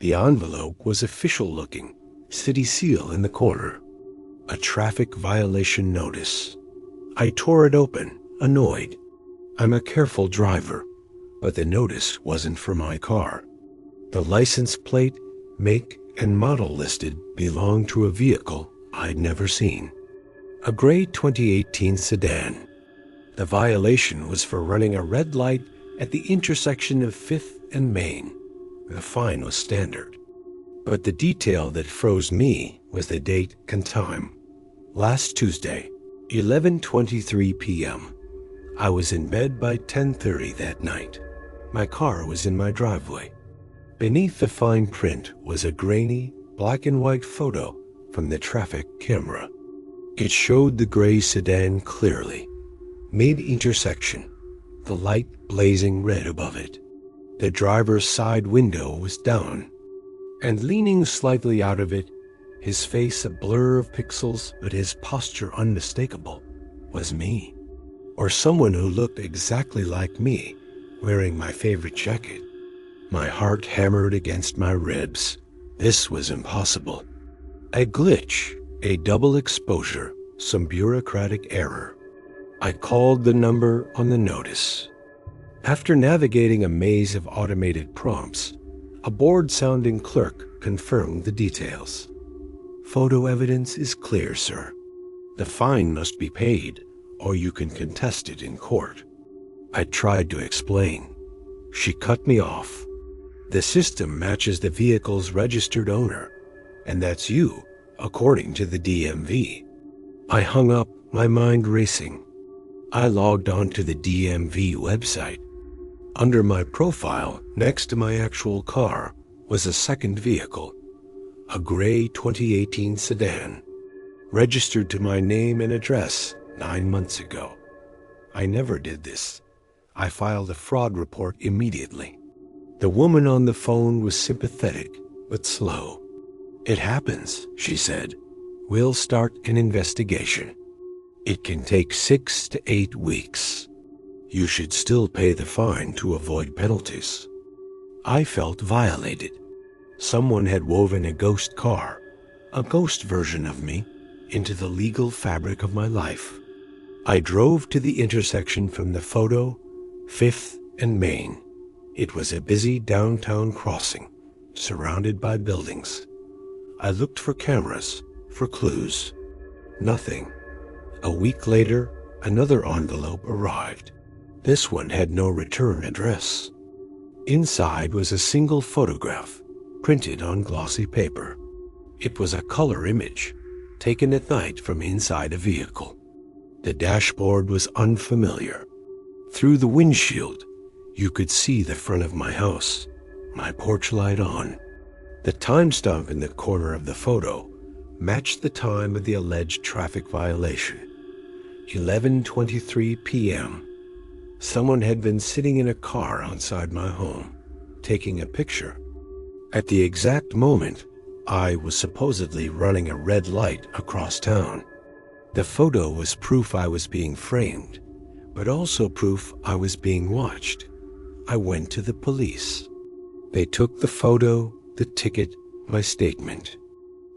The envelope was official-looking, city seal in the corner. A traffic violation notice. I tore it open, annoyed. I'm a careful driver, but the notice wasn't for my car. The license plate, make, and model listed belonged to a vehicle I'd never seen. A gray 2018 sedan. The violation was for running a red light at the intersection of 5th and Main. The fine was standard. But the detail that froze me was the date and time. Last Tuesday, 11:23 p.m. I was in bed by 10:30 that night. My car was in my driveway. Beneath the fine print was a grainy, black and white photo from the traffic camera. It showed the gray sedan clearly. Mid-intersection, the light blazing red above it. The driver's side window was down, and leaning slightly out of it, his face a blur of pixels but his posture unmistakable, was me. Or someone who looked exactly like me, wearing my favorite jacket. My heart hammered against my ribs. This was impossible. A glitch, a double exposure, some bureaucratic error. I called the number on the notice. After navigating a maze of automated prompts, a bored-sounding clerk confirmed the details. Photo evidence is clear, sir. The fine must be paid, or you can contest it in court. I tried to explain. She cut me off. The system matches the vehicle's registered owner, and that's you, according to the DMV. I hung up, my mind racing. I logged on to the DMV website. Under my profile, next to my actual car, was a second vehicle, a gray 2018 sedan, registered to my name and address 9 months ago. I never did this. I filed a fraud report immediately. The woman on the phone was sympathetic, but slow. It happens, she said. We'll start an investigation. It can take 6 to 8 weeks. You should still pay the fine to avoid penalties. I felt violated. Someone had woven a ghost car, a ghost version of me, into the legal fabric of my life. I drove to the intersection from the photo, 5th and Main. It was a busy downtown crossing, surrounded by buildings. I looked for cameras, for clues. Nothing. A week later, another envelope arrived. This one had no return address. Inside was a single photograph, printed on glossy paper. It was a color image, taken at night from inside a vehicle. The dashboard was unfamiliar. Through the windshield, you could see the front of my house, my porch light on. The timestamp in the corner of the photo matched the time of the alleged traffic violation, 11:23 p.m. Someone had been sitting in a car outside my home, taking a picture. At the exact moment, I was supposedly running a red light across town. The photo was proof I was being framed, but also proof I was being watched. I went to the police. They took the photo, the ticket, my statement.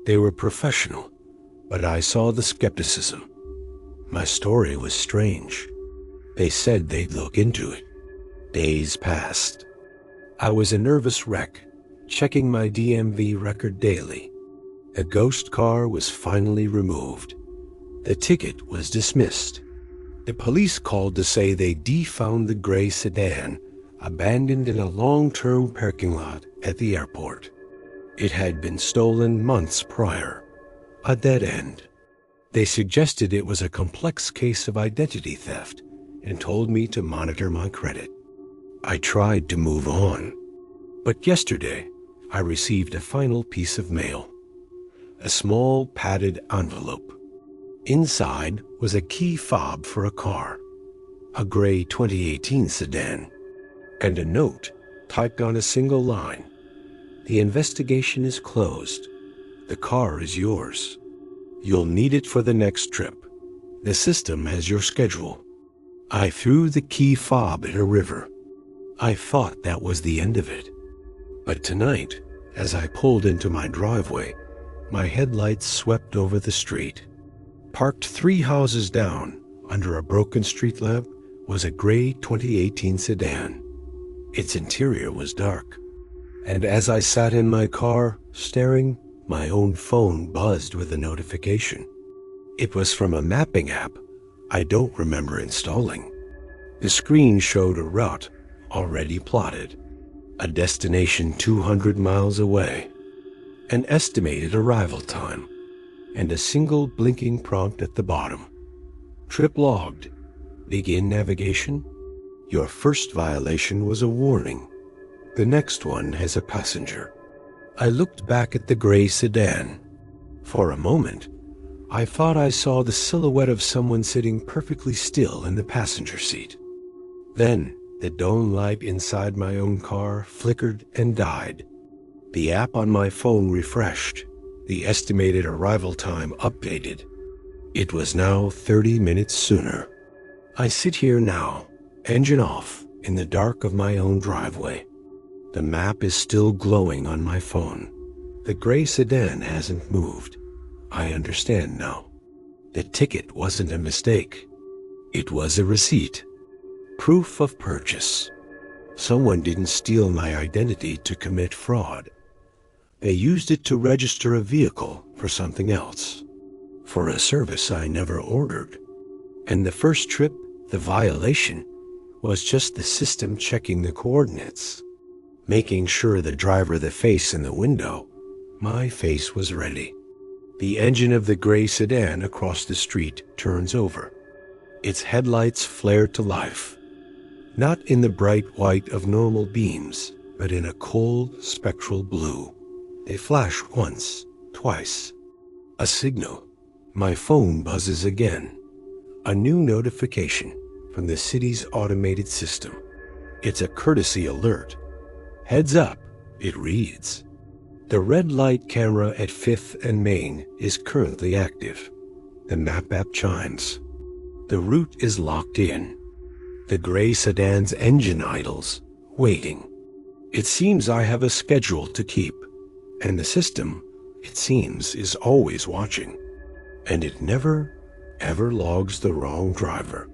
They were professional, but I saw the skepticism. My story was strange. They said they'd look into it. Days passed. I was a nervous wreck, checking my DMV record daily. The ghost car was finally removed. The ticket was dismissed. The police called to say they defound the gray sedan, abandoned in a long-term parking lot at the airport. It had been stolen months prior. A dead end. They suggested it was a complex case of identity theft and told me to monitor my credit. I tried to move on. But yesterday, I received a final piece of mail. A small padded envelope. Inside was a key fob for a car, a gray 2018 sedan, and a note typed on a single line. The investigation is closed. The car is yours. You'll need it for the next trip. The system has your schedule. I threw the key fob in a river. I thought that was the end of it. But tonight, As I pulled into my driveway, my headlights swept over the street. Parked 3 houses down, under a broken street lamp, was a gray 2018 sedan. Its interior was dark, and as I sat in my car, staring, my own phone buzzed with a notification. It was from a mapping app I don't remember installing. The screen showed a route already plotted, a destination 200 miles away, an estimated arrival time, and a single blinking prompt at the bottom. Trip logged. Begin navigation. Your first violation was a warning. The next one has a passenger. I looked back at the gray sedan. For a moment, I thought I saw the silhouette of someone sitting perfectly still in the passenger seat. Then, the dome light inside my own car flickered and died. The app on my phone refreshed. The estimated arrival time updated. It was now 30 minutes sooner. I sit here now, engine off, in the dark of my own driveway. The map is still glowing on my phone. The gray sedan hasn't moved. I understand now. The ticket wasn't a mistake. It was a receipt. Proof of purchase. Someone didn't steal my identity to commit fraud. They used it to register a vehicle for something else, for a service I never ordered. And the first trip, the violation, was just the system checking the coordinates, making sure the driver, the face in the window, my face was ready. The engine of the gray sedan across the street turns over. Its headlights flare to life, not in the bright white of normal beams, but in a cold, spectral blue. They flash once, twice. A signal. My phone buzzes again. A new notification from the city's automated system. It's a courtesy alert. Heads up, it reads. The red light camera at 5th and Main is currently active. The map app chimes. The route is locked in. The gray sedan's engine idles, waiting. It seems I have a schedule to keep, and the system, it seems, is always watching. And it never, ever logs the wrong driver.